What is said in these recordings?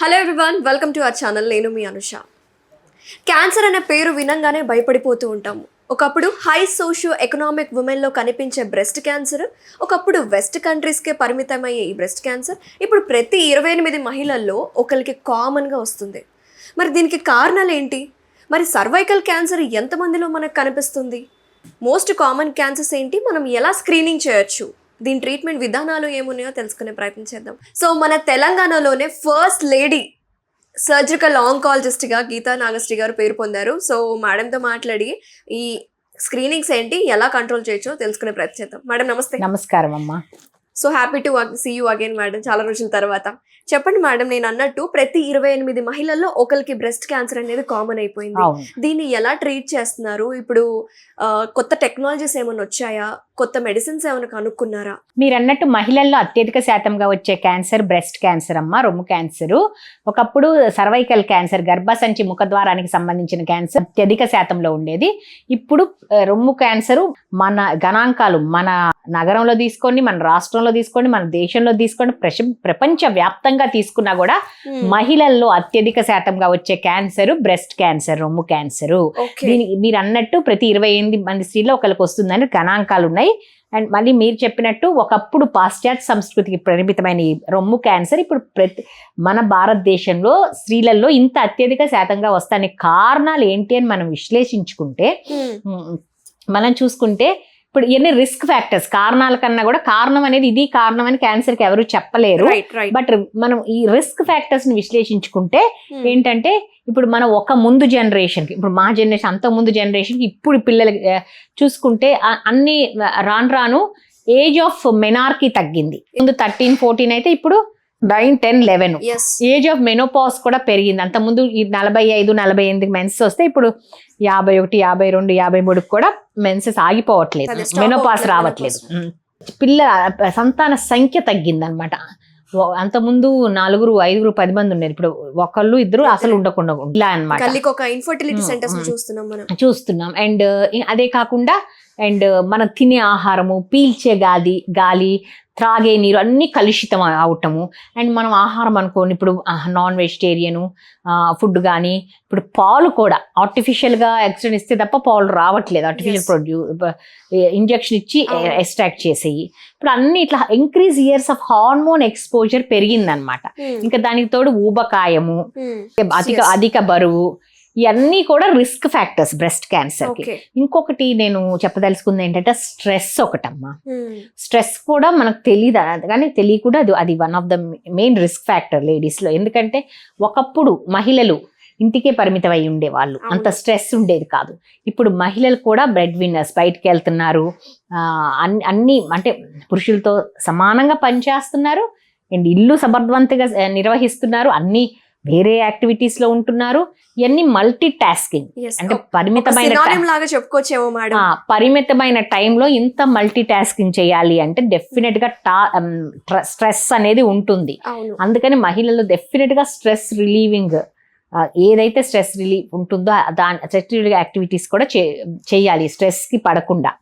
Hello everyone, welcome to our channel. నేను మీ Anusha. Cancer అనే పేరు వినంగానే భయపడిపోతూ ఉంటాము. ఒకప్పుడు హై సోషియో ఎకనామిక్ ఉమెన్లో కనిపించే బ్రెస్ట్ క్యాన్సర్, ఒకప్పుడు వెస్ట్ కంట్రీస్కే పరిమితమయ్యే ఈ బ్రెస్ట్ క్యాన్సర్ ఇప్పుడు ప్రతి 28 మహిళల్లో ఒకరికి కామన్గా వస్తుంది. మరి దీనికి కారణాలు ఏంటి? మరి సర్వైకల్ క్యాన్సర్ ఎంతమందిలో మనకు కనిపిస్తుంది? మోస్ట్ కామన్ క్యాన్సర్స్ ఏంటి? మనం ఎలా స్క్రీనింగ్ చేయొచ్చు? దీని ట్రీట్మెంట్ విధానాలు ఏమున్నాయో తెలుసుకునే ప్రయత్నం చేద్దాం. సో మన తెలంగాణలోనే ఫస్ట్ లేడీ సర్జికల్ ఆంకాలజిస్ట్గా గీతా నాగశ్రీ గారు పేరు పొందారు. సో మేడంతో మాట్లాడి ఈ స్క్రీనింగ్స్ ఏంటి, ఎలా కంట్రోల్ చేయొచ్చో తెలుసుకునే ప్రయత్నం చేద్దాం. మేడం నమస్తే. నమస్కారం అమ్మా. So happy to see you again madam, చాలా రోజుల తర్వాత. చెప్పండి మేడం, నేను అన్నట్టు ప్రతి 28 మహిళల్లో ఒకరికి బ్రెస్ట్ క్యాన్సర్ అనేది కామన్ అయిపోయింది. దీన్ని ఎలా ట్రీట్ చేస్తున్నారు? ఇప్పుడు కొత్త టెక్నాలజీస్ ఏమైనా వచ్చాయా? కొత్త మెడిసిన్స్ ఏమైనా కనుక్కున్నారా? మీరు అన్నట్టు మహిళల్లో అత్యధిక శాతంగా వచ్చే క్యాన్సర్ బ్రెస్ట్ క్యాన్సర్ అమ్మా, రొమ్ము క్యాన్సర్. ఒకప్పుడు సర్వైకల్ క్యాన్సర్, గర్భసంచి ముఖద్వారానికి సంబంధించిన క్యాన్సర్ అత్యధిక శాతంలో ఉండేది. ఇప్పుడు రొమ్ము క్యాన్సర్ మన గణాంకాలు, మన నగరంలో తీసుకోండి, మన రాష్ట్రంలో తీసుకోండి, మన దేశంలో తీసుకోండి, ప్రపంచ వ్యాప్తంగా తీసుకున్నా కూడా మహిళల్లో అత్యధిక శాతంగా వచ్చే క్యాన్సర్ బ్రెస్ట్ క్యాన్సర్, రొమ్ము క్యాన్సర్. మీరు అన్నట్టు ప్రతి 28 మంది స్త్రీలో ఒకరికి వస్తుందని గణాంకాలు ఉన్నాయి. అండ్ మళ్ళీ మీరు చెప్పినట్టు ఒకప్పుడు పాశ్చాత్య సంస్కృతికి పరిమితమైన ఈ రొమ్ము క్యాన్సర్ ఇప్పుడు మన భారతదేశంలో స్త్రీలలో ఇంత అత్యధిక శాతంగా వస్తానికి కారణాలు ఏంటి అని మనం విశ్లేషించుకుంటే, మనం చూసుకుంటే ఇప్పుడు ఎన్ని రిస్క్ ఫ్యాక్టర్స్, కారణాల కన్నా కూడా కారణం అనేది ఇది కారణం అని క్యాన్సర్కి ఎవరు చెప్పలేరు. బట్ మనం ఈ రిస్క్ ఫ్యాక్టర్స్ ని విశ్లేషించుకుంటే ఏంటంటే, ఇప్పుడు మనం ఒక ముందు జనరేషన్కి, ఇప్పుడు మా జనరేషన్, అంత ముందు జనరేషన్కి ఇప్పుడు పిల్లలకి చూసుకుంటే అన్ని రాను ఏజ్ ఆఫ్ మెనార్కీ తగ్గింది. ముందు 13, 14 అయితే ఇప్పుడు 9, 10, 11. ఏజ్ ఆఫ్ మెనోపాస్ కూడా పెరిగింది. అంతకుముందు 45, 48 మెన్సెస్ వస్తే ఇప్పుడు 51, 52, 53 కూడా మెన్సెస్ ఆగిపోవట్లేదు, మెనోపాస్ రావట్లేదు. పిల్లల సంతాన సంఖ్య తగ్గింది అనమాట. అంతకుముందు 4, 5, 10 మంది ఉన్నారు, ఇప్పుడు 1, 2 అసలు ఉండకుండా ఇలా అనమాట. చూస్తున్నాం. అండ్ అదే కాకుండా మనం తినే ఆహారము, పీల్చే గాలి, త్రాగే నీరు అన్నీ కలుషితం అవటము. అండ్ మనం ఆహారం అనుకోండి, ఇప్పుడు నాన్ వెజిటేరియను ఫుడ్ కానీ, ఇప్పుడు పాలు కూడా ఆర్టిఫిషియల్గా ఎక్స్ట్రా ఇస్తే తప్ప పాలు రావట్లేదు, ఆర్టిఫిషియల్ ఇంజెక్షన్ ఇచ్చి ఎక్స్ట్రాక్ట్ చేసేయి. ఇప్పుడు అన్ని ఇట్లా increase years of hormone exposure పెరిగిందనమాట. ఇంకా దానికి తోడు ఊబకాయము, అధిక బరువు, ఇవన్నీ కూడా రిస్క్ ఫ్యాక్టర్స్ బ్రెస్ట్ క్యాన్సర్కి. ఇంకొకటి నేను చెప్పదలుచుకుంది ఏంటంటే స్ట్రెస్ ఒకటమ్మా. స్ట్రెస్ కూడా మనకు తెలియదు, కానీ తెలియకుండా అది one of the main risk factor లేడీస్లో. ఎందుకంటే ఒకప్పుడు మహిళలు ఇంటికే పరిమితం అయి ఉండేవాళ్ళు, అంత స్ట్రెస్ ఉండేది కాదు. ఇప్పుడు మహిళలు కూడా బ్రెడ్ విన్నర్స్, బయటికి వెళ్తున్నారు, అన్ని అంటే పురుషులతో సమానంగా పనిచేస్తున్నారు, అండ్ ఇల్లు సమర్థవంతంగా నిర్వహిస్తున్నారు, అన్ని వేరే యాక్టివిటీస్ లో ఉంటున్నారు. ఇవన్నీ మల్టీ టాస్కింగ్, అంటే పరిమితమైన టైంలో ఇంత మల్టీ టాస్కింగ్ చేయాలి అంటే డెఫినెట్ గా స్ట్రెస్ అనేది ఉంటుంది. అందుకని మహిళలు డెఫినెట్ గా స్ట్రెస్ రిలీవింగ్, ఏదైతే స్ట్రెస్ రిలీఫ్ ఉంటుందో దాని యాక్టివిటీస్ కూడా చేయాలి, స్ట్రెస్ కి పడకుండా.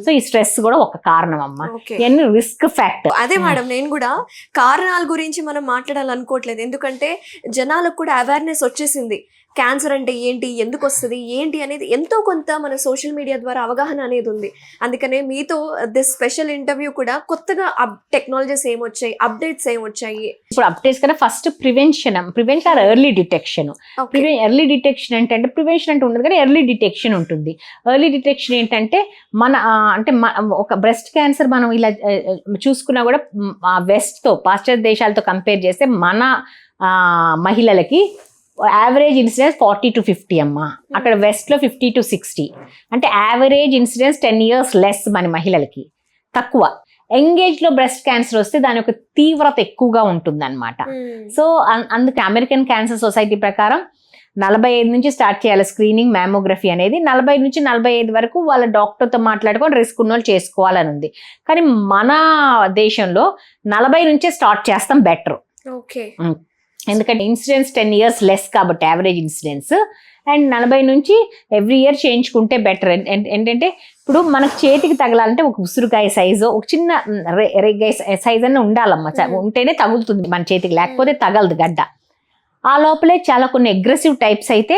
సో ఈ స్ట్రెస్ కూడా ఒక కారణం అమ్మా. ఇవన్నీ రిస్క్ ఫ్యాక్టర్. అదే మేడం, నేను కూడా కారణాల గురించి మనం మాట్లాడాలనుకోవట్లేదు, ఎందుకంటే జనాలకు కూడా అవేర్నెస్ వచ్చేసింది. క్యాన్సర్ అంటే ఏంటి, ఎందుకు వస్తుంది, ఏంటి అనేది ఎంతో కొంత మన సోషల్ మీడియా ద్వారా అవగాహన అనేది ఉంది. అందుకనే మీతో దిస్ స్పెషల్ ఇంటర్వ్యూ కూడా కొత్తగా టెక్నాలజీస్ ఏమొచ్చాయి, అప్డేట్స్ ఏమొచ్చాయి. ఇప్పుడు అప్డేట్స్ కన్నా first prevention or early detection. Early detection అంటే ప్రివెన్షన్ అంటే ఉండదు కానీ ఎర్లీ డిటెక్షన్ ఉంటుంది. ఎర్లీ డిటెక్షన్ ఏంటంటే ఒక బ్రెస్ట్ క్యాన్సర్ మనం ఇలా చూసుకున్నా కూడా వెస్ట్తో, పాశ్చాత్య దేశాలతో కంపేర్ చేస్తే మన మహిళలకి యావరేజ్ ఇన్సిడెన్స్ 40 to 50 అమ్మా. అక్కడ వెస్ట్లో 50 to 60, అంటే యావరేజ్ ఇన్సిడెన్స్ 10 years లెస్ మన మహిళలకి, తక్కువ. ఎంగేజ్లో బ్రెస్ట్ క్యాన్సర్ వస్తే దాని యొక్క తీవ్రత ఎక్కువగా ఉంటుంది అనమాట. సో అందుకే అమెరికన్ క్యాన్సర్ సొసైటీ ప్రకారం 45 నుంచి స్టార్ట్ చేయాలి స్క్రీనింగ్, మ్యామోగ్రఫీ అనేది. 40 నుంచి 45 వరకు వాళ్ళ డాక్టర్తో మాట్లాడుకొని రిస్క్ ఉన్న వాళ్ళు చేసుకోవాలని ఉంది. కానీ మన దేశంలో 40 నుంచే స్టార్ట్ చేస్తాం బెటర్. ఎందుకంటే ఇన్సిడెన్స్ 10 years లెస్ కాబట్టి యావరేజ్ ఇన్సిడెన్స్. అండ్ 40 నుంచి ఎవ్రీ ఇయర్ చేయించుకుంటే బెటర్. ఏంటంటే ఇప్పుడు మనకు చేతికి తగలాలంటే ఒక ఉసురుకాయ సైజు, ఒక చిన్న రేగాయ సైజ్ అన్న ఉండాలమ్మా, ఉంటేనే తగులుతుంది మన చేతికి, లేకపోతే తగలదు గడ్డ. ఆ లోపలే చాలా కొన్ని అగ్రెసివ్ టైప్స్ అయితే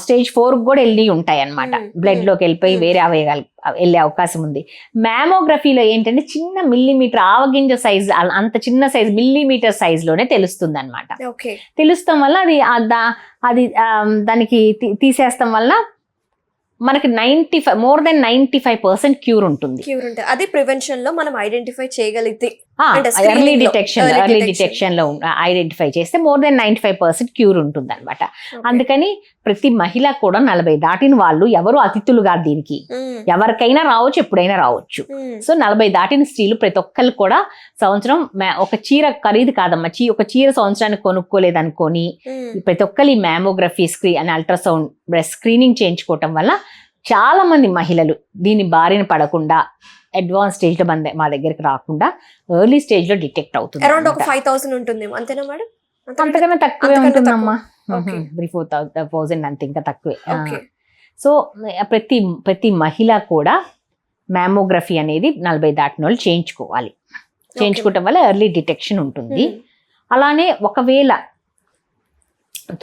స్టేజ్ 4 కూడా వెళ్ళి ఉంటాయి అన్నమాట. బ్లడ్ లోకి వెళ్ళిపోయి వేరే అవయవాలు వెళ్ళే అవకాశం ఉంది. మ్యామోగ్రఫీలో ఏంటంటే చిన్న మిల్లీమీటర్ ఆవగింజ సైజ్, అంత చిన్న సైజ్ మిల్లీమీటర్ సైజ్ లోనే తెలుస్తుంది అనమాట. తెలుస్తాం వల్ల అది దానికి తీసేస్తాం వల్ల మనకి 95% క్యూర్ ఉంటుంది. అది ప్రివెన్షన్ లో మనం ఐడెంటిఫై చేయగలిగితే, ఎర్లీ డిటెక్షన్ లో ఐడెంటిఫై చేస్తే more than 95% క్యూర్ ఉంటుంది అనమాట. అందుకని ప్రతి మహిళ కూడా 40 దాటిన వాళ్ళు ఎవరు అతిథులు కాదు, దీనికి ఎవరికైనా రావచ్చు, ఎప్పుడైనా రావచ్చు. సో 40 దాటిన స్త్రీలు ప్రతి ఒక్కరు కూడా సంవత్సరం ఒక చీర ఖరీదు కాదమ్మా, ఒక చీర సంవత్సరానికి కొనుక్కోలేదనుకొని ప్రతి ఒక్కరు ఈ మ్యామోగ్రఫీ అని అల్ట్రాసౌండ్ బ్రెస్ట్ స్క్రీనింగ్ చేయించుకోవటం వల్ల చాలా మంది మహిళలు దీని బారిన పడకుండా అడ్వాన్స్ స్టేజ్ లో మా దగ్గరికి రాకుండా ఎర్లీ స్టేజ్ లో డిటెక్ట్ అవుతుంది. అరౌండ్ ఒక 5,000 ఉంటుంది అంతేనా మేడం? అంతకన్నా తక్కువే ఉంటుందమ్మా, 3,000-4,000 అంతే, ఇంకా తక్కువే. సో ప్రతి మహిళ కూడా మ్యామోగ్రఫీ అనేది 40 దాటిన వాళ్ళు చేయించుకోవటం వల్ల ఎర్లీ డిటెక్షన్ ఉంటుంది. అలానే ఒకవేళ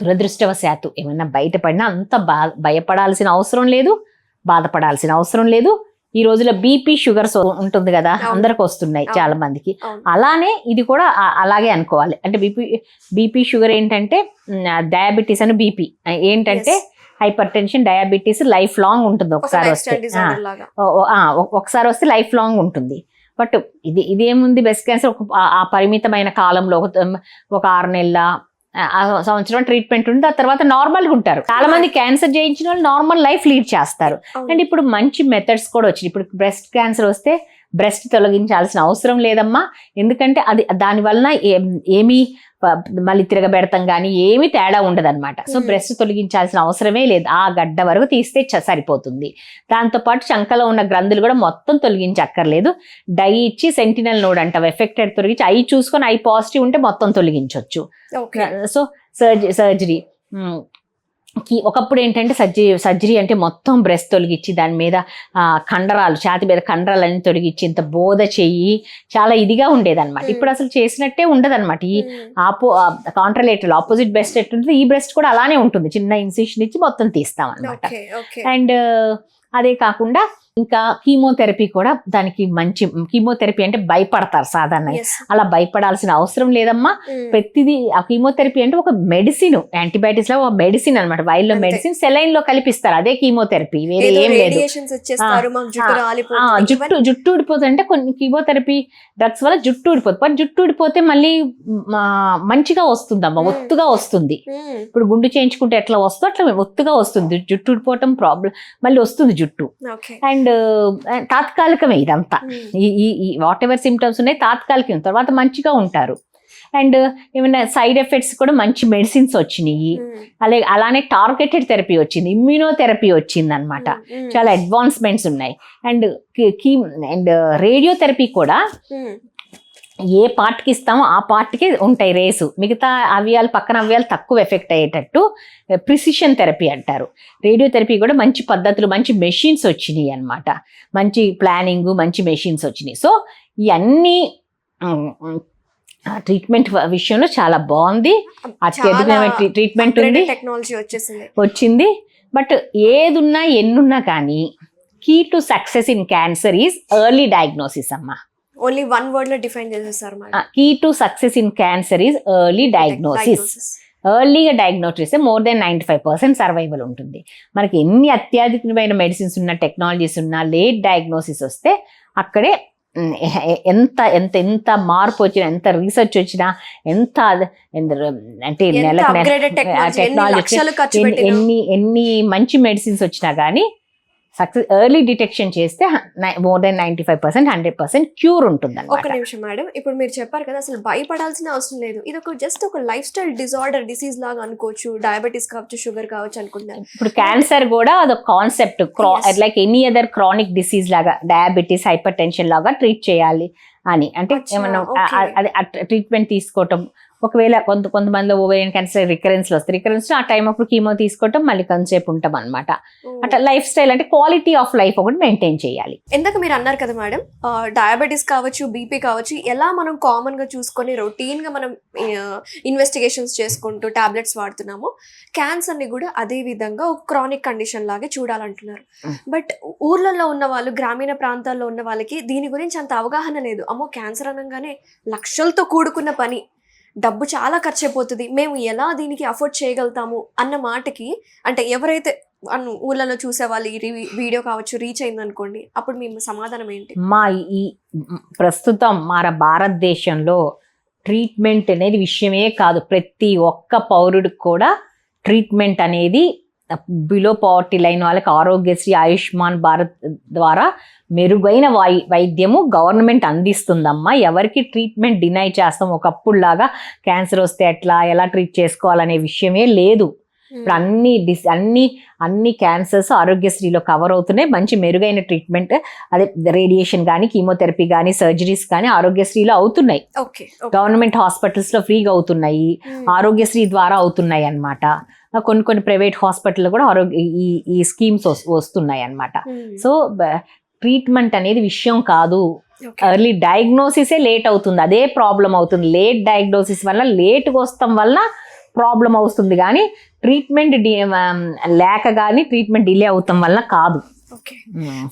దురదృష్టవశాత్తు ఏమన్నా బయటపడినా అంత భయపడాల్సిన అవసరం లేదు, బాధపడాల్సిన అవసరం లేదు. ఈ రోజులో బీపీ షుగర్స్ ఉంటుంది కదా, అందరికి వస్తున్నాయి చాలా మందికి. అలానే ఇది కూడా అలాగే అనుకోవాలి. అంటే బీపీ షుగర్ ఏంటంటే డయాబెటీస్ అని, బీపీ ఏంటంటే hyper tension, diabetes life long ఉంటుంది. ఒకసారి వస్తే లైఫ్ లాంగ్ ఉంటుంది. బట్ ఇదేముంది, బ్రెస్ట్ క్యాన్సర్ ఆ పరిమితమైన కాలంలో ఒక 6 నెలల సంవత్సరం ట్రీట్మెంట్ ఉంటుంది, ఆ తర్వాత నార్మల్గా ఉంటారు. చాలా మంది క్యాన్సర్ చేయించిన వాళ్ళు నార్మల్ లైఫ్ లీడ్ చేస్తారు. అండ్ ఇప్పుడు మంచి మెథడ్స్ కూడా వచ్చినాయి. ఇప్పుడు బ్రెస్ట్ క్యాన్సర్ వస్తే బ్రెస్ట్ తొలగించాల్సిన అవసరం లేదమ్మా, ఎందుకంటే దాని వలన ఏమీ మళ్ళీ తిరగబెడతాం కానీ ఏమీ తేడా ఉండదు అనమాట. సో బ్రెస్ట్ తొలగించాల్సిన అవసరమే లేదు, ఆ గడ్డ వరకు తీస్తే సరిపోతుంది. దాంతోపాటు చంకలో ఉన్న గ్రంథులు కూడా మొత్తం తొలగించక్కర్లేదు. డై ఇచ్చి సెంటినల్ నోడ్ అంటాం, ఎఫెక్టెడ్ తొలగించి ఐ చూసుకొని ఐ పాజిటివ్ ఉంటే మొత్తం తొలగించవచ్చు. సో సర్జరీ ఒకప్పుడు ఏంటంటే సర్జరీ అంటే మొత్తం బ్రెస్ట్ తొలగించి దాని మీద కండరాలు, ఛాతి మీద కండరాలన్నీ తొలగించి ఇంత బోధ చెయ్యి చాలా ఇదిగా ఉండేదన్నమాట. ఇప్పుడు అసలు చేసినట్టే ఉండదన్నమాట. ఈ కాంట్రలేటరల్ ఆపోజిట్ బ్రెస్ట్ ఎట్టుంటుంది, ఈ బ్రెస్ట్ కూడా అలానే ఉంటుంది. చిన్న ఇన్సిషన్ ఇచ్చి మొత్తం తీస్తాం అనమాట. అండ్ అదే కాకుండా ఇంకా కీమోథెరపీ కూడా, దానికి మంచి కీమోథెరపీ అంటే భయపడతారు సాధారణంగా, అలా భయపడాల్సిన అవసరం లేదమ్మా. ప్రతిదీ ఆ కీమోథెరపీ అంటే ఒక మెడిసిన్, యాంటీబయాటిక్స్ లో ఒక మెడిసిన్ అనమాట. వైల్లో మెడిసిన్ సెలైన్ లో కలిపిస్తారు, అదే కీమోథెరపీ, వేరే ఏం లేదు. జుట్టు ఊడిపోతుంది అంటే కొన్ని కీమోథెరపీ డ్రగ్స్ వల్ల జుట్టు ఊడిపోతుంది. బట్ జుట్టు ఊడిపోతే మళ్ళీ మంచిగా వస్తుందమ్మా, ఒత్తుగా వస్తుంది. ఇప్పుడు గుండు చేయించుకుంటే ఎట్లా వస్తుందో అట్లా ఒత్తుగా వస్తుంది. జుట్టు ఊడిపోవటం ప్రాబ్లం, మళ్ళీ వస్తుంది జుట్టు. అండ్ తాత్కాలికమే ఇదంతా. ఈ వాట్ ఎవర్ సిమ్టమ్స్ ఉన్నాయి తాత్కాలికం, తర్వాత మంచిగా ఉంటారు. అండ్ ఏమైనా సైడ్ ఎఫెక్ట్స్ కూడా మంచి మెడిసిన్స్ వచ్చినాయి. అలానే టార్గెటెడ్ థెరపీ వచ్చింది, ఇమ్యూనోథెరపీ వచ్చింది అనమాట. చాలా అడ్వాన్స్మెంట్స్ ఉన్నాయి. అండ్ రేడియోథెరపీ కూడా ఏ పార్ట్కి ఇస్తామో ఆ పార్ట్కి ఉంటాయి రేసు, మిగతా అవయవాలు పక్కన అవయవాలు తక్కువ ఎఫెక్ట్ అయ్యేటట్టు ప్రిసిషన్ థెరపీ అంటారు. రేడియోథెరపీ కూడా మంచి పద్ధతులు, మంచి మెషిన్స్ వచ్చినాయి అనమాట. మంచి ప్లానింగ్, మంచి మెషిన్స్ వచ్చినాయి. సో ఇవన్నీ ట్రీట్మెంట్ విషయంలో చాలా బాగుంది. అత్యధికమైన ట్రీట్మెంట్ ఉంది, టెక్నాలజీ వచ్చింది. బట్ ఏదున్నా ఎన్నున్నా కానీ key to success in cancer is early diagnosis అమ్మా. ఓన్లీ వన్ వర్డ్ లో డిఫైన్ చేసేసారు. Key to success in cancer is early diagnosis. ఎర్లీగా డయాగ్నోస్ చేస్తే more than 95% సర్వైవల్ ఉంటుంది. మనకి ఎన్ని అత్యాధునికమైన మెడిసిన్స్ ఉన్నా, టెక్నాలజీస్ ఉన్నా, లేట్ డయాగ్నోసిస్ వస్తే అక్కడే ఎంత ఎంత ఎంత మార్పు వచ్చినా, ఎంత రీసెర్చ్ వచ్చినా, ఎంత అంటే టెక్నాలజీ ఎన్ని మంచి మెడిసిన్స్ వచ్చినా కానీ సక్సెస్ ఎర్లీ డిటెక్షన్ చేస్తే more than 95% 100% క్యూర్ ఉంటుంది. ఒక నిమిషం మేడం, ఇప్పుడు మీరు చెప్పారు కదా అసలు భయపడాల్సిన అవసరం లేదు, ఇది ఒక జస్ట్ ఒక లైఫ్ స్టైల్ డిజార్డర్, డిసీజ్ లాగా అనుకోవచ్చు, డయాబెటీస్ కావచ్చు, షుగర్ కావచ్చు అనుకుంటున్నాను. ఇప్పుడు క్యాన్సర్ కూడా అదొక concept, like any other chronic disease లాగా, డయాబెటీస్, హైపర్ టెన్షన్ లాగా ట్రీట్ చేయాలి అని. అంటే ఏమన్నా అది ట్రీట్మెంట్ తీసుకోవటం ఒకవేళ కొంతమంది ఓవేరియన్ క్యాన్సర్ రికరెన్స్లో వస్తాయి, రికరెన్స్లో ఆ టైం అప్పుడు కీమో తీసుకోవటం మళ్ళీ కొంతసేపు ఉంటాం అనమాట. అట్లా లైఫ్ స్టైల్ అంటే క్వాలిటీ ఆఫ్ లైఫ్ ఒకటి మెయింటైన్ చేయాలి. ఇందాక మీరు అన్నారు కదా మేడం, డయాబెటీస్ కావచ్చు, బీపీ కావచ్చు, ఎలా మనం కామన్ గా చూసుకొని రొటీన్ గా మనం ఇన్వెస్టిగేషన్స్ చేసుకుంటూ టాబ్లెట్స్ వాడుతున్నాము, క్యాన్సర్ ని కూడా అదే విధంగా ఒక క్రానిక్ కండిషన్ లాగే చూడాలంటున్నారు. బట్ ఊర్లలో ఉన్న వాళ్ళు, గ్రామీణ ప్రాంతాల్లో ఉన్న వాళ్ళకి దీని గురించి అంత అవగాహన లేదు. అమ్మో క్యాన్సర్ అనగానే లక్షలతో కూడుకున్న పని, డబ్బు చాలా ఖర్చు అయిపోతుంది, మేము ఎలా దీనికి అఫోర్డ్ చేయగలుగుతాము అన్న మాటకి, అంటే ఎవరైతే ఊళ్ళలో చూసే వాళ్ళు ఈ వీడియో కావచ్చు రీచ్ అయింది అనుకోండి, అప్పుడు మీ సమాధానం ఏంటి? ఈ ప్రస్తుతం మన భారతదేశంలో ట్రీట్మెంట్ అనేది విషయమే కాదు, ప్రతి ఒక్క పౌరుడికి కూడా ట్రీట్మెంట్ అనేది బిలో పవర్టీ లైన్ వాళ్ళకి ఆరోగ్యశ్రీ, ఆయుష్మాన్ భారత్ ద్వారా మెరుగైన వైద్యము గవర్నమెంట్ అందిస్తుందమ్మా. ఎవరికి ట్రీట్మెంట్ డినై చేస్తాం, ఒకప్పుడులాగా క్యాన్సర్ వస్తే ఎలా ట్రీట్ చేసుకోవాలనే విషయమే లేదు. ఇప్పుడు అన్ని క్యాన్సర్స్ ఆరోగ్యశ్రీలో కవర్ అవుతున్నాయి. మంచి మెరుగైన ట్రీట్మెంట్, అదే రేడియేషన్ కానీ, కీమోథెరపీ కానీ, సర్జరీస్ కానీ ఆరోగ్యశ్రీలో అవుతున్నాయి. గవర్నమెంట్ హాస్పిటల్స్లో ఫ్రీగా అవుతున్నాయి, ఆరోగ్యశ్రీ ద్వారా అవుతున్నాయి అన్నమాట. కొన్ని ప్రైవేట్ హాస్పిటల్లో కూడా ఈ స్కీమ్స్ వస్తున్నాయి అన్నమాట. సో ట్రీట్మెంట్ అనేది విషయం కాదు, ఎర్లీ డయాగ్నోసిసే లేట్ అవుతుంది, అదే ప్రాబ్లం అవుతుంది. లేట్ డయాగ్నోసిస్ వల్ల, లేట్గా వస్తాం వల్ల ప్రాబ్లం అవుతుంది, కానీ ట్రీట్మెంట్ లేక కానీ ట్రీట్మెంట్ డిలే అవుతాం వల్ల కాదు. ఓకే,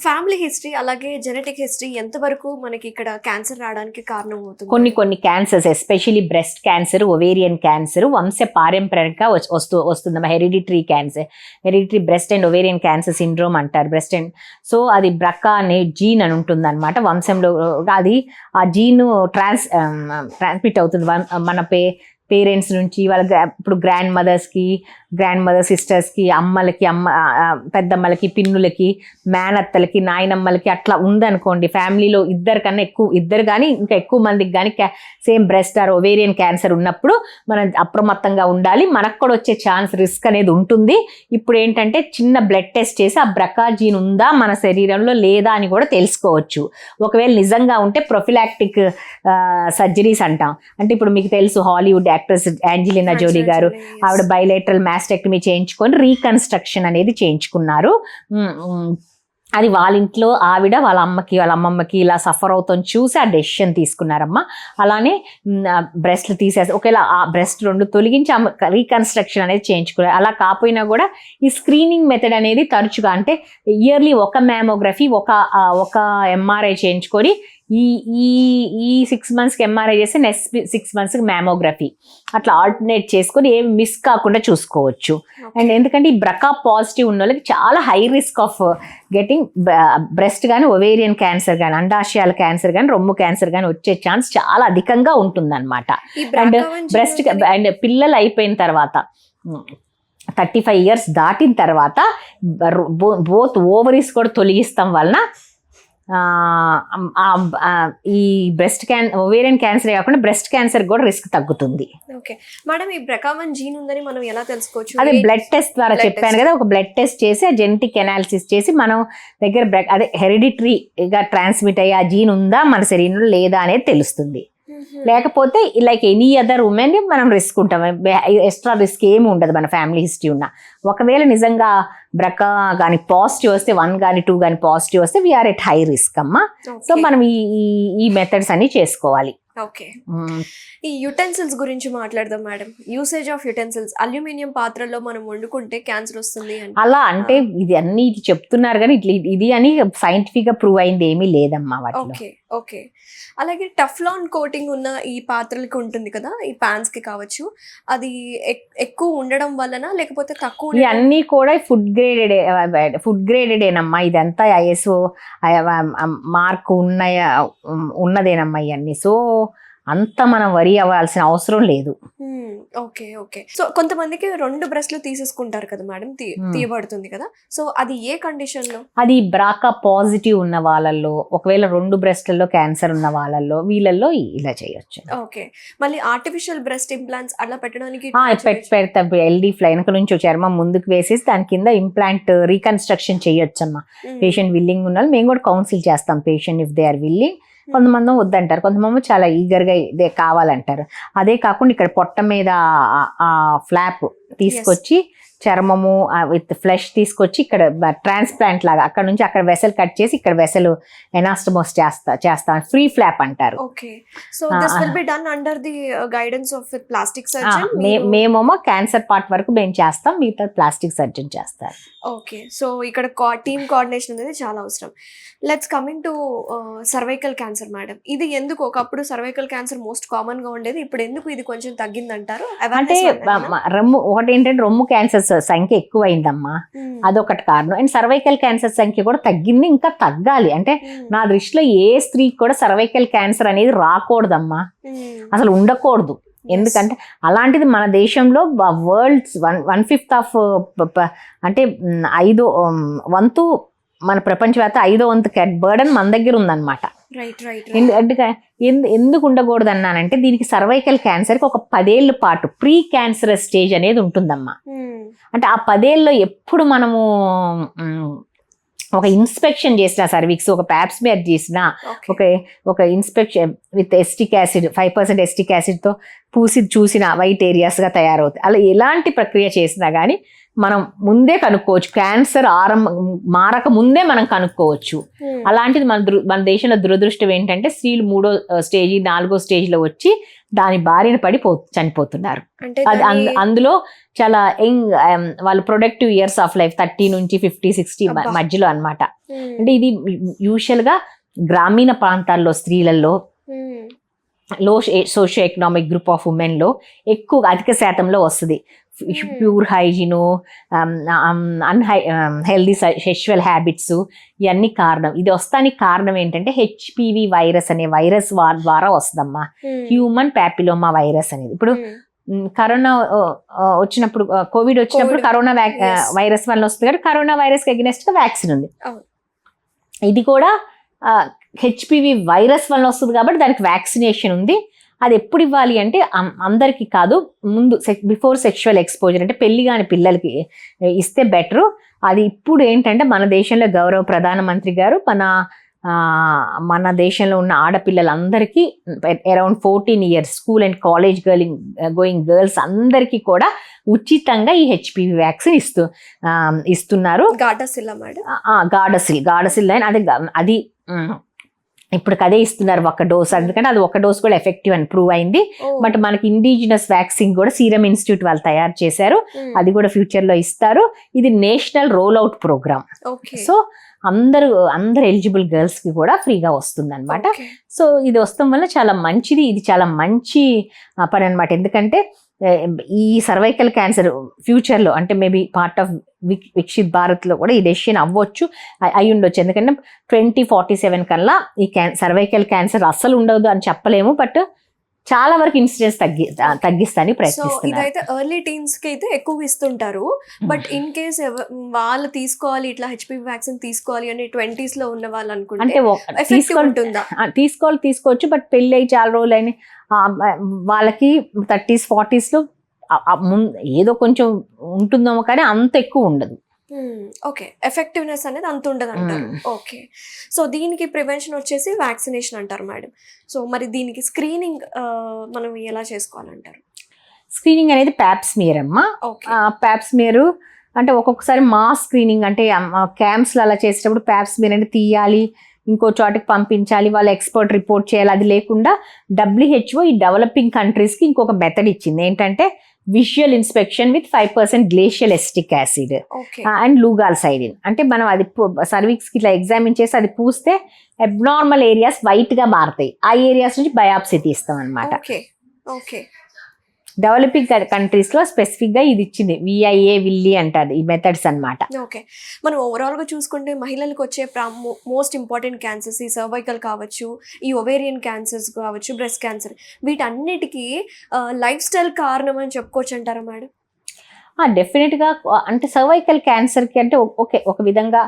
ఫ్యామిలీ హిస్టరీ అలాగే జెనెటిక్ హిస్టరీ ఎంతవరకు మనకి ఇక్కడ క్యాన్సర్ రావడానికి కారణం అవుతుంది? కొన్ని cancers, especially breast cancer, ovarian cancer వంశ పారంపర్యంగా వస్తుందమ్మా. Hereditary cancer, hereditary breast and ovarian cancer syndrome అంటారు. బ్రెస్ట్ అండ్ సో అది బ్రకా అనే జీన్ అని ఉంటుంది అనమాట వంశంలో. అది ఆ జీన్ ట్రాన్స్మిట్ అవుతుంది మన పేరెంట్స్ నుంచి వాళ్ళ ఇప్పుడు గ్రాండ్ మదర్ సిస్టర్స్కి, అమ్మలకి, పెద్దమ్మలకి, పిన్నులకి, మేనత్తలకి, నాయనమ్మలకి అట్లా ఉందనుకోండి. ఫ్యామిలీలో ఇద్దరు కానీ ఇంకా ఎక్కువ మందికి కానీ same breast or ovarian cancer ఉన్నప్పుడు మనం అప్రమత్తంగా ఉండాలి. మనకు కూడా వచ్చే ఛాన్స్, రిస్క్ అనేది ఉంటుంది. ఇప్పుడు ఏంటంటే చిన్న బ్లడ్ టెస్ట్ చేసి ఆ బ్రకా జీన్ ఉందా మన శరీరంలో లేదా అని కూడా తెలుసుకోవచ్చు. ఒకవేళ నిజంగా ఉంటే ప్రొఫిలాక్టిక్ సర్జరీస్ అంటాం. అంటే ఇప్పుడు మీకు తెలుసు హాలీవుడ్ యాక్ట్రెస్ యాంజెలినా జోలీ గారు, ఆవిడ బైలేటరల్ మాస్టెక్టమీ చేయించుకొని రీకన్స్ట్రక్షన్ అనేది చేయించుకున్నారు. అది వాళ్ళ ఇంట్లో ఆవిడ వాళ్ళ అమ్మమ్మకి ఇలా సఫర్ అవుతాం చూసి ఆ డెసిషన్ తీసుకున్నారమ్మా. అలానే బ్రెస్ట్లు తీసేసి ఒకవేళ ఆ బ్రెస్ట్ 2 తొలగించి రీకన్స్ట్రక్షన్ అనేది చేయించుకున్నారు. అలా కాకపోయినా కూడా ఈ స్క్రీనింగ్ మెథడ్ అనేది తరచుగా, అంటే ఇయర్లీ ఒక మ్యామోగ్రఫీ, ఒక ఎంఆర్ఐ చేయించుకొని ఈ 6 monthsకి ఎంఆర్ఐ చేస్తే నెక్స్ట్ 6 monthsకి మ్యామోగ్రఫీ, అట్లా ఆల్టర్నేట్ చేసుకొని ఏం మిస్ కాకుండా చూసుకోవచ్చు. అండ్ ఎందుకంటే ఈ బ్రకా పాజిటివ్ ఉన్న వాళ్ళకి చాలా high risk of getting breast కానీ, ఒవేరియన్ క్యాన్సర్ కానీ, అండాశయాల క్యాన్సర్ కానీ, రొమ్ము క్యాన్సర్ కానీ వచ్చే ఛాన్స్ చాలా అధికంగా ఉంటుందన్నమాట. అండ్ బ్రెస్ట్ అండ్ పిల్లలు అయిపోయిన తర్వాత 35 years దాటిన తర్వాత బోత్ ఓవరీస్ కూడా తొలగిస్తాం వలన ఈ ఒవేరియన్ క్యాన్సర్ కాకుండా బ్రెస్ట్ క్యాన్సర్ కూడా రిస్క్ తగ్గుతుంది. ఓకే మేడం, ఈ బ్రకా1 జీన్ ఉందని మనం ఎలా తెలుసుకోవచ్చు? అదే బ్లడ్ టెస్ట్ ద్వారా చెప్పాను కదా, ఒక బ్లడ్ టెస్ట్ చేసి ఆ జెనెటిక్ అనాలిసిస్ చేసి మనం దగ్గర అదే హెరిడిటరీగా ట్రాన్స్మిట్ అయ్యే ఆ జీన్ ఉందా మన శరీరంలో లేదా అనేది తెలుస్తుంది. లేకపోతే లైక్ ఎనీ అదర్ ఉమెన్ మనం రిస్క్ ఉంటాం, ఎక్స్ట్రా రిస్క్ ఏమి ఉండదు మన ఫ్యామిలీ హిస్టరీ ఉన్న. ఒకవేళ నిజంగా బ్రకా కానీ పాజిటివ్ వస్తే, 1 కానీ 2 కానీ పాజిటివ్ వస్తే వీఆర్ ఎట్ హై రిస్క్ అమ్మా. సో మనం ఈ మెథడ్స్ అన్ని చేసుకోవాలి. ఓకే, ఈ యుటెన్సిల్స్ గురించి మాట్లాడదాం madam. Usage of utensils, aluminium పాత్రల్లో మనం వండుకుంటే క్యాన్సర్ వస్తుంది అలా అంటే ఇది చెప్తున్నారు కానీ ఇది అని సైంటిఫిక్ గా ప్రూవ్ అయింది ఏమీ లేదమ్మా వాటిలో. ఓకే ఓకే, అలాగే టఫ్లాన్ కోటింగ్ ఉన్న ఈ పాత్రలకి ఉంటుంది కదా, ఈ పాన్స్ కి కావచ్చు, అది ఎక్కువ ఉండడం వలన లేకపోతే తక్కువ? ఇవన్నీ కూడా ఫుడ్ గ్రేడెడేనమ్మా. ఇదంతా ISO మార్క్ ఉన్నదేనమ్మా ఇవన్నీ. సో అంత మనం వరి అవ్వాల్సిన అవసరం లేదు. ఓకే ఓకే, సో కొంతమందికి 2 బ్రెస్ట్లు తీసేసుకుంటారు కదా మేడం, తీయబడుతుంది కదా, సో అది ఏ కండిషన్ లో? అది బ్రాకా పాజిటివ్ ఉన్న వాళ్ళల్లో, ఒకవేళ 2 బ్రెస్ట్లలో క్యాన్సర్ ఉన్న వాళ్ళల్లో, వీళ్ళల్లో ఇలా చేయొచ్చు. ఓకే, మళ్ళీ ఆర్టిఫిషియల్ బ్రెస్ట్ ఇంప్లాంట్స్ అలా పెట్టడానికి పెడతా. LD వెనక నుంచి చర్మం ముందుకు వేసేసి దాని కింద ఇంప్లాంట్ రీకన్స్ట్రక్షన్ చేయొచ్చమ్మా. పేషెంట్ విల్లింగ్ ఉన్న వాళ్ళు మేము కూడా కౌన్సిల్ చేస్తాం patient if they are willing. కొంతమంది వద్దంటారు, కొంతమంది చాలా ఈగర్గా ఇదే కావాలంటారు. అదే కాకుండా ఇక్కడ పొట్ట మీద ఆ ఫ్లాప్ తీసుకొచ్చి చర్మము విత్ ఫ్లెష్ తీసుకొచ్చి ఇక్కడ ట్రాన్స్ప్లాంట్ లాగా అక్కడ నుంచి అక్కడ వెసల్ కట్ చేసి ఇక్కడ వెసలు ఎనాస్టమోస్ చేస్తా ఫ్రీ ఫ్లాప్ అంటారు. Okay, so this will be done under the guidance of plastic surgeon. మేమేమో క్యాన్సర్ పార్ట్ వరకు మేము చేస్తాం, మిగతా ప్లాస్టిక్ సర్జన్ చేస్తారు. ఓకే, సో ఇక్కడ టీమ్ కోఆర్డినేషన్ అనేది చాలా అవసరం. Let's coming to cervical cancer madam. ఇది ఎందుకు ఒకప్పుడు సర్వైకల్ క్యాన్సర్ మోస్ట్ కామన్ గా ఉండేది, ఇప్పుడు ఎందుకు ఇది కొంచెం తగ్గిందంటారు? అంటే రొమ్ము ఒకటి ఏంటంటే రొమ్ము క్యాన్సర్ సంఖ్య ఎక్కువైందమ్మా, అదొకటి కారణం. అండ్ సర్వైకల్ క్యాన్సర్ సంఖ్య కూడా తగ్గింది, ఇంకా తగ్గాలి. అంటే నా దృష్టిలో ఏ స్త్రీకి కూడా సర్వైకల్ క్యాన్సర్ అనేది రాకూడదమ్మా, అసలు ఉండకూడదు. ఎందుకంటే అలాంటిది మన దేశంలో వరల్డ్స్ 1/5 ఆఫ్ అంటే 5వ వంతు మన ప్రపంచవ్యాప్త 5వ వంతు బర్డన్ మన దగ్గర ఉందన్నమాట. ఎందుకు ఉండకూడదు అన్నానంటే దీనికి సర్వైకల్ క్యాన్సర్కి ఒక 10 ఏళ్ల పాటు ప్రీ క్యాన్సరస్ స్టేజ్ అనేది ఉంటుందమ్మా. అంటే ఆ 10 ఏళ్ళలో ఎప్పుడు మనము ఒక ఇన్స్పెక్షన్ చేసిన సర్వీక్స్, ఒక ప్యాప్స్మియర్ చేసిన, ఒక inspection with acetic acid 5% acetic యాసిడ్తో పూసి చూసిన వైట్ ఏరియాస్గా తయారవుతాయి. అలా ఎలాంటి ప్రక్రియ చేసినా కానీ మనం ముందే కనుక్కోవచ్చు, క్యాన్సర్ మారక ముందే మనం కనుక్కోవచ్చు. అలాంటిది మన దేశంలో దురదృష్టం ఏంటంటే స్త్రీలు 3వ స్టేజ్ 4వ స్టేజ్లో వచ్చి దాని బారిన పడి చనిపోతున్నారు. అందులో చాలా యంగ్ వాళ్ళ ప్రొడక్టివ్ ఇయర్స్ ఆఫ్ లైఫ్ 30 నుంచి 50, 60 మధ్యలో అన్నమాట. అంటే ఇది యూజువల్గా గ్రామీణ ప్రాంతాల్లో స్త్రీలలో లో సోషియో ఎకనామిక్ గ్రూప్ ఆఫ్ ఉమెన్లో అధిక శాతంలో వస్తుంది. Pure hygiene, healthy sexual habits, ఇవన్నీ కారణం. ఇది వస్తానికి కారణం ఏంటంటే హెచ్పివి వైరస్ అనే వైరస్ ద్వారా వస్తుందమ్మా, హ్యూమన్ ప్యాపిలోమా వైరస్ అనేది. ఇప్పుడు కరోనా వచ్చినప్పుడు, కోవిడ్ వచ్చినప్పుడు కరోనా వైరస్ వల్ల వస్తుంది కాబట్టి కరోనా వైరస్కి అగెనెస్ట్గా వ్యాక్సిన్ ఉంది. ఇది కూడా హెచ్పివి వైరస్ వల్ల వస్తుంది కాబట్టి దానికి వ్యాక్సినేషన్ ఉంది. అది ఎప్పుడు ఇవ్వాలి అంటే అందరికీ కాదు, ముందు బిఫోర్ సెక్షువల్ ఎక్స్పోజర్ అంటే పెళ్లి కాని పిల్లలకి ఇస్తే బెటరు. అది ఇప్పుడు ఏంటంటే మన దేశంలో గౌరవ ప్రధానమంత్రి గారు మన దేశంలో ఉన్న ఆడపిల్లలందరికీ around 14 years school and college going girls అందరికీ కూడా ఉచితంగా ఈ హెచ్పివి వ్యాక్సిన్ ఇస్తున్నారు. గార్డాసిల్ అది ఇప్పుడు అదే ఇస్తున్నారు, ఒక డోస్. ఎందుకంటే అది ఒక డోస్ కూడా ఎఫెక్టివ్ అని ప్రూవ్ అయింది. బట్ మనకి ఇండిజినస్ వ్యాక్సిన్ కూడా సీరం ఇన్స్టిట్యూట్ వాళ్ళు తయారు చేశారు, అది కూడా ఫ్యూచర్ లో ఇస్తారు. ఇది national roll out programme. So అందరు ఎలిజిబుల్ గర్ల్స్ కి కూడా ఫ్రీగా వస్తుంది అనమాట. సో ఇది వస్తాం వల్ల చాలా మంచిది, ఇది చాలా మంచి పని అనమాట. ఎందుకంటే ఈ సర్వైకల్ క్యాన్సర్ ఫ్యూచర్లో అంటే మేబీ పార్ట్ ఆఫ్ వికసిత్ భారత్లో కూడా ఈ డెసిషన్ అయి ఉండొచ్చు. ఎందుకంటే 2047 కల్లా ఈ సర్వైకల్ క్యాన్సర్ అస్సలు ఉండదు అని చెప్పలేము, బట్ చాలా వరకు ఇన్సిడెన్స్ తగ్గిస్తానికి ప్రయత్నిస్తున్నారు. ఇదైతే ఎర్లీ టీన్స్ కి అయితే ఎక్కువ ఇస్తుంటారు. బట్ ఇన్ కేస్ వాళ్ళు తీసుకోవాలి, ఇట్లా హెచ్పివి వ్యాక్సిన్ తీసుకోవాలి అని 20s లో ఉన్న వాళ్ళు అనుకుంటే అంటే తీసుకోవచ్చు. బట్ పెళ్ళి అయి చాలా రోజులు అయినా వాళ్ళకి 30s 40s లో ఏదో కొంచెం ఉంటుందేమో కానీ అంత ఎక్కువ ఉండదు. ఓకే, ఎఫెక్టివ్నెస్ అనేది అంత ఉండదు అంటారు. ఓకే, సో దీనికి ప్రివెన్షన్ వచ్చేసి వ్యాక్సినేషన్ అంటారు మేడం. సో మరి దీనికి స్క్రీనింగ్ మనం ఎలా చేసుకోవాలంటారు? స్క్రీనింగ్ అనేది ప్యాప్స్మియర్ అమ్మా. ప్యాప్స్మియర్ అంటే ఒక్కొక్కసారి మాస్ స్క్రీనింగ్ అంటే క్యాంప్స్లో అలా చేసేటప్పుడు ప్యాప్స్మియర్ అంటే తీయాలి, ఇంకో చోటకి పంపించాలి, వాళ్ళ ఎక్స్పర్ట్ రిపోర్ట్ చేయాలి. అది లేకుండా WHO ఈ డెవలపింగ్ కంట్రీస్కి ఇంకొక మెథడ్ ఇచ్చింది, ఏంటంటే visual inspection with 5% glacial acetic acid and లూగాల్సైడిన్. అంటే మనం అది సర్వీక్స్కి ఇట్లా ఎగ్జామిన్ చేసి అది పూస్తే అబ్నార్మల్ ఏరియాస్ వైట్గా మారుతాయి, ఆ ఏరియాస్ నుంచి బయాప్సీ తీస్తాం అనమాట. డెవలపింగ్ కంట్రీస్లో స్పెసిఫిక్గా ఇది ఇచ్చింది, VIA విల్లీ అంటారు ఈ మెథడ్స్ అనమాట. ఓకే, మనం ఓవరాల్గా చూసుకుంటే మహిళలకు వచ్చే మోస్ట్ ఇంపార్టెంట్ క్యాన్సర్స్ ఈ సర్వైకల్ కావచ్చు, ఈ ఒవేరియన్ క్యాన్సర్స్ కావచ్చు, బ్రెస్ట్ క్యాన్సర్, వీటన్నిటికీ లైఫ్ స్టైల్ కారణం అని చెప్పుకోవచ్చు అంటారా మేడం? డెఫినెట్గా. అంటే సర్వైకల్ క్యాన్సర్కి అంటే ఒక విధంగా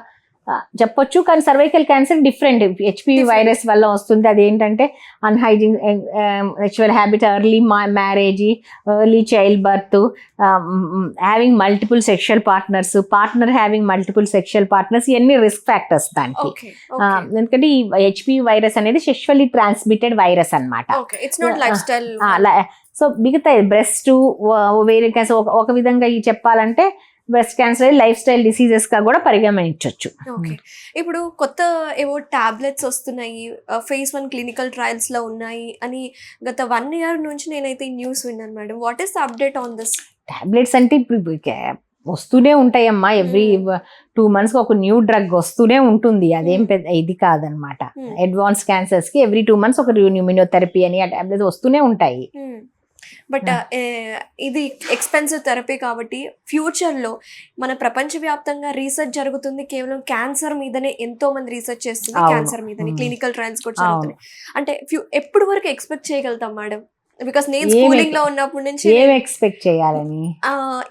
చెప్పొచ్చు. కానీ cervical cancer different, HPV virus వల్ల వస్తుంది. అదేంటంటే unhygiene sexual habit, early marriage, early child birth, having multiple sexual partner having multiple sexual partners, ఇవన్నీ రిస్క్ ఫ్యాక్టర్స్ దానికి. ఎందుకంటే ఈ హెచ్పివి వైరస్ అనేది సెక్షువల్లీ ట్రాన్స్మిటెడ్ వైరస్ అన్నమాట. సో మిగతా బ్రెస్ట్, ఓవేరియన్ క్యాన్సర్ ఒక విధంగా ఈ చెప్పాలంటే breast cancer life style diseases గా కూడా పరిగణించవచ్చు. ఓకే, ఇప్పుడు కొత్త ఏవో టాబ్లెట్స్ వస్తున్నాయి, phase 1 క్లినికల్ ట్రయల్స్ లో ఉన్నాయి అని గత 1 year నుంచి నేనైతే ఈ న్యూస్ విన్నాను madam. What is the update on this? Tablets అంటే ఇప్పుడు వస్తూనే ఉంటాయమ్మా, ఎవ్రీ 2 months ఒక న్యూ డ్రగ్ వస్తూనే ఉంటుంది. అదేం పెద్ద ఇది కాదనమాట. అడ్వాన్స్ క్యాన్సర్స్ కి ఎవ్రీ 2 months ఒక ఇమ్యూనోథెరపీ అని ఆ టాబ్లెట్స్ వస్తూనే ఉంటాయి. బట్ ఇది ఎక్స్పెన్సివ్ థెరపీ కాబట్టి ఫ్యూచర్లో మన ప్రపంచవ్యాప్తంగా రీసెర్చ్ జరుగుతుంది, కేవలం క్యాన్సర్ మీదనే ఎంతో మంది రీసెర్చ్ చేస్తుంది, క్యాన్సర్ మీదనే క్లినికల్ ట్రయల్స్ కూడా జరుగుతున్నాయి. అంటే ఎప్పుడు వరకు ఎక్స్పెక్ట్ చేయగలుగుతాం మేడం? బికాస్ నేను స్కూలింగ్ లో ఉన్నప్పటి నుంచి ఏం ఎక్స్పెక్ట్ చేయాలని,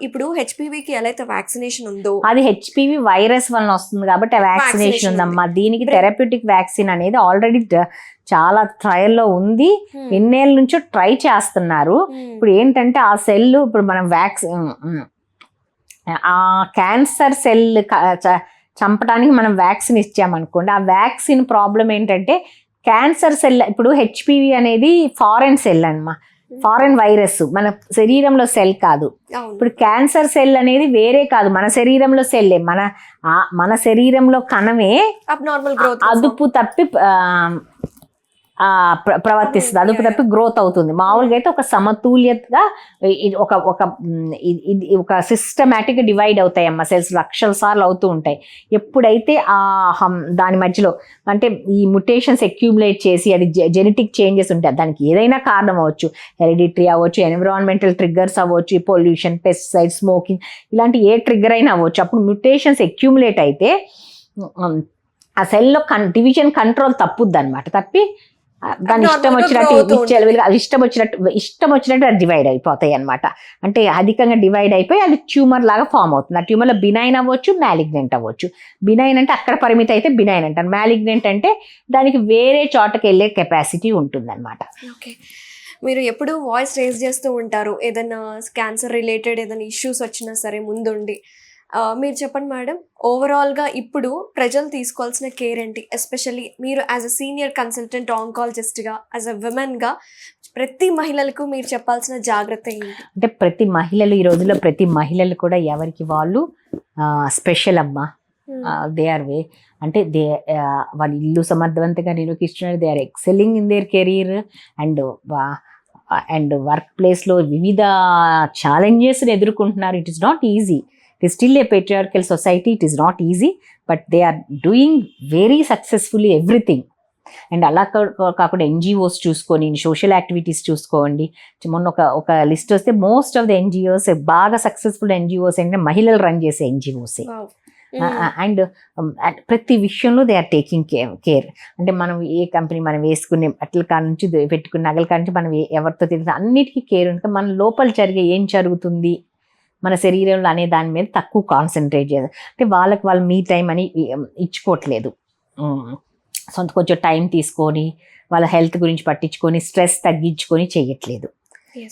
ఇప్పుడు హెచ్పివికి ఎలా అయితే వ్యాక్సినేషన్ ఉందో, అది హెచ్పివి వైరస్ వలన వస్తుంది కాబట్టి ఆ వ్యాక్సినేషన్ ఉందమ్మా. దీనికి థెరప్యూటిక్ వ్యాక్సిన్ అనేది ఆల్రెడీ చాలా ట్రయల్లో ఉంది, ఎన్నేళ్ళ నుంచో ట్రై చేస్తున్నారు. ఇప్పుడు ఏంటంటే ఆ సెల్, ఇప్పుడు మనం ఆ క్యాన్సర్ సెల్ చంపడానికి మనం వ్యాక్సిన్ ఇచ్చామనుకోండి, ఆ వ్యాక్సిన్ ప్రాబ్లం ఏంటంటే క్యాన్సర్ సెల్, ఇప్పుడు హెచ్పివి అనేది ఫారెన్ సెల్ అన్నమా, ఫారెన్ వైరస్, మన శరీరంలో సెల్ కాదు. ఇప్పుడు క్యాన్సర్ సెల్ అనేది వేరే కాదు, మన శరీరంలో సెల్లే, మన శరీరంలో కణమే అబ్నార్మల్ గ్రోత్ అదుపు తప్పి ప్రవర్తిస్తుంది, అదుపు తప్పి గ్రోత్ అవుతుంది. మామూలుగా అయితే ఒక సమతుల్యతగా ఒక సిస్టమేటిక్గా డివైడ్ అవుతాయమ్మా సెల్స్, లక్షల సార్లు అవుతూ ఉంటాయి. ఎప్పుడైతే దాని మధ్యలో అంటే ఈ ముటేషన్స్ అక్యూములేట్ చేసి అది జెనెటిక్ చేంజెస్ ఉంటాయి, దానికి ఏదైనా కారణం అవ్వచ్చు, హెరిడిటరీ అవ్వచ్చు, ఎన్విరాన్మెంటల్ ట్రిగ్గర్స్ అవ్వచ్చు, పొల్యూషన్, పెస్టిసైడ్, స్మోకింగ్, ఇలాంటి ఏ ట్రిగ్గర్ అయినా అవ్వచ్చు. అప్పుడు ముటేషన్స్ అక్యూములేట్ అయితే ఆ సెల్లో డివిజన్ కంట్రోల్ తప్పుద్ది అనమాట. తప్పి దాని ఇష్టం వచ్చినట్టు అది డివైడ్ అయిపోతాయి అనమాట. అంటే అధికంగా డివైడ్ అయిపోయి అది ట్యూమర్ లాగా ఫామ్ అవుతుంది. ఆ ట్యూమర్లో బినైన్ అవ్వచ్చు, మ్యాలిగ్నెంట్ అవ్వచ్చు. బినైన్ అంటే అక్కడ పరిమితి అయితే బినైన్ అంటారు, మ్యాలిగ్నెంట్ అంటే దానికి వేరే చోటకి వెళ్ళే కెపాసిటీ ఉంటుంది అనమాట. ఓకే, మీరు ఎప్పుడు వాయిస్ రేజ్ చేస్తూ ఉంటారు, ఏదైనా క్యాన్సర్ రిలేటెడ్ ఏదైనా ఇష్యూస్ వచ్చినా సరే ముందుండి. మీరు చెప్పండి మేడం, ఓవరాల్గా ఇప్పుడు ప్రజలు తీసుకోవాల్సిన కేర్ ఏంటి? ఎస్పెషల్లీ మీరు యాజ్ అ సీనియర్ కన్సల్టెంట్ ఆంకాలజిస్ట్గా, యాజ్ అ విమెన్గా ప్రతి మహిళలకు మీరు చెప్పాల్సిన జాగ్రత్త ఏంటి? అంటే ప్రతి మహిళలు ఈ రోజుల్లో ప్రతి మహిళలు కూడా ఎవరికి వాళ్ళు స్పెషల్ అమ్మా. దే ఆర్ అంటే వాళ్ళ ఇల్లు సమర్థవంతంగా నిర్వహిస్తున్నారు, they are excelling in their career and work ప్లేస్లో వివిధ ఛాలెంజెస్ని ఎదుర్కొంటున్నారు. It is not easy. It is still a patriarchal society. It is not easy, but they are doing very successfully everything. And అలా కాకుండా ఎన్జిఓస్ చూసుకొని, social activities చూసుకోండి. మొన్న ఒక లిస్ట్ వస్తే మోస్ట్ ఆఫ్ ద ఎన్జిఓస్, బాగా సక్సెస్ఫుల్ ఎన్జిఓస్ అంటే మహిళలు రన్ చేసే ఎన్జిఓసే. అండ్ ప్రతి విషయంలో దే ఆర్ టేకింగ్ కేర్. అంటే మనం ఏ కంపెనీ మనం వేసుకునే బట్టల కాడ నుంచి పెట్టుకునే నగల కాడ నుంచి మనం ఎవరితో తెలిసి అన్నిటికీ కేర్ ఉంటుంది. మన లోపల జరిగే ఏం జరుగుతుంది మన శరీరంలో అనే దాని మీద తక్కువ కాన్సన్ట్రేట్ చేయాలి. అంటే వాళ్ళ మీ టైం అని ఇచ్చుకోవట్లేదు. కొంచెం టైం తీసుకొని వాళ్ళ హెల్త్ గురించి పట్టించుకొని స్ట్రెస్ తగ్గించుకొని చేయట్లేదు.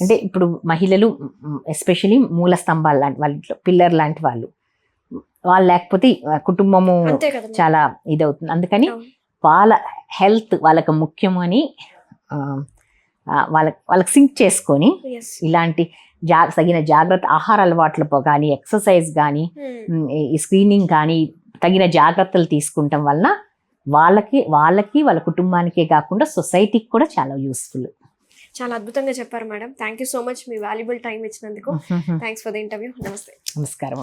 అంటే ఇప్పుడు మహిళలు ఎస్పెషలీ మూల స్తంభాలు లాంటి వాళ్ళ పిల్లర్ లాంటి వాళ్ళు లేకపోతే కుటుంబము చాలా ఇదవుతుంది. అందుకని వాళ్ళ హెల్త్ వాళ్ళకి ముఖ్యము అని వాళ్ళకి సింక్ చేసుకొని ఇలాంటి తగిన జాగ్రత్త ఆహార అలవాట్లతో కానీ, ఎక్సర్సైజ్ కానీ, ఈ స్క్రీనింగ్ కానీ తగిన జాగ్రత్తలు తీసుకుంటాం వలన వాళ్ళకి వాళ్ళ కుటుంబానికే కాకుండా సొసైటీకి కూడా చాలా యూస్ఫుల్. చాలా అద్భుతంగా చెప్పారు madam. Thank you so much, మీ వాల్యుబుల్ టైం ఇచ్చినందుకు. Thanks for the interview. నమస్తే. నమస్కారం.